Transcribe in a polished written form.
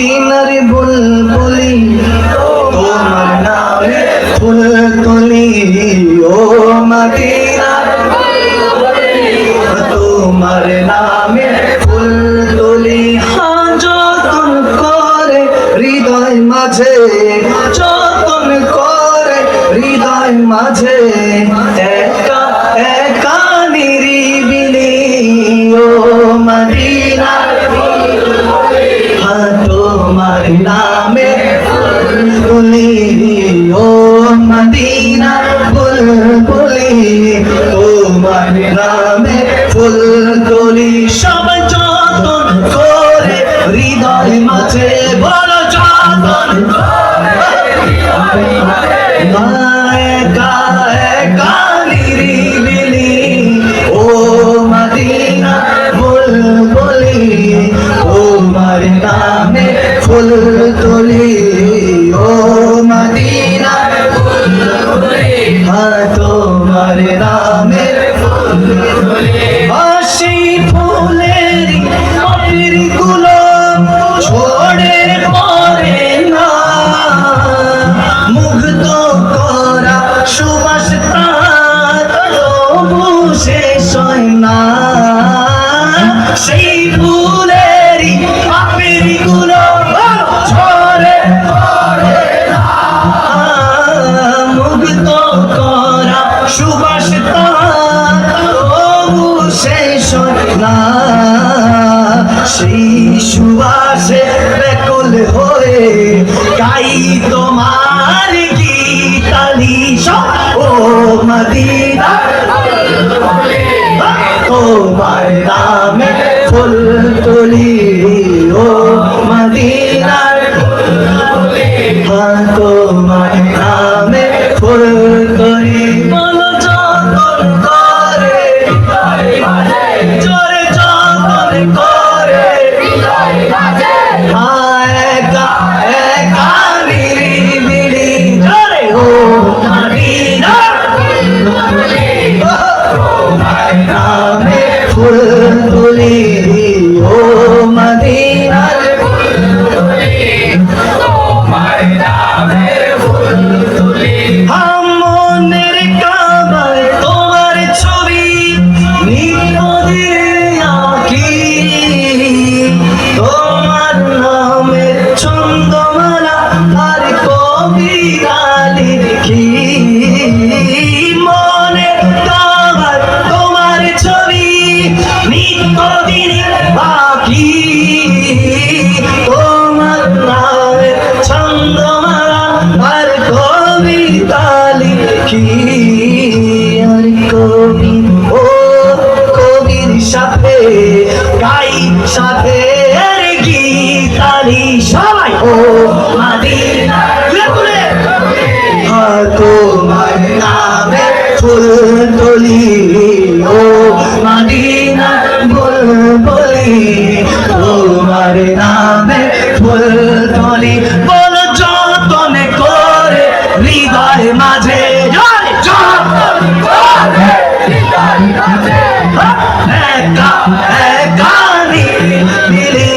মদিনার বুলবুলি তোমার নামে ফুল তুলি ও মদিনার তোমার নামে ফুল তুলি যতন করে হৃদয় মাঝে যতন করে হৃদয় মাঝে একা একা নিরিবিলি ও মদিনা তোমার নামে ফুলি ও মদিনা বুলবুলি তোমার নামে ফুল তুলি সব যতন করে হৃদয় মাঝে বড় যতন একা একা নিরিবিলি ও মদিনা বুলবুলি তোমার নামে ফুল তুলি ও মদিনা তোমার নামে ফুল তুলি বাসি ফুলেরি পাপড়ি গুলো ঝরে পড়ে না মুগ্ধ করা সুবাস তার তবু শেষ হয় না সেই ফুলেরি পাপড়ি গুলো ঝরে পড়ে না মুগ্ধ করা সুবাস তার তবু শেষ হয় না সেই সুবাসে ব্যাকুল হয়ে গাই তোমার গীতালি ও মদিনা তোমার নামে ফুল তুলি ও মদিনার তোমার নামে ফুল তুলি বলো যতন করে জোরে যতন করে একা একা নিরিবিলি জোরে ও মদিনা তোমার নামে ফুল তুলি ও মদিনার মনের কাবায় তোমার ছবি নিপদে আঁকি তোমার নামের ছন্দমালা আর কবিতা লিখি মনের কাবায় তোমার ছবি নিপদিন আঁকি তোমার নামের ছন্দমালা আর কবিতা লিখি আর কবি ও কবির সাথে গাই সাথে গীতালি সবাই ও মদিনা তোমার নামে ফুল তুলি ও মদিনা বুলবুলি তোমার নামে ফুল তুলি বল যতন করে হৃদয় মাঝে যতন করে হৃদয় মাঝে একা একা নিরিবিলি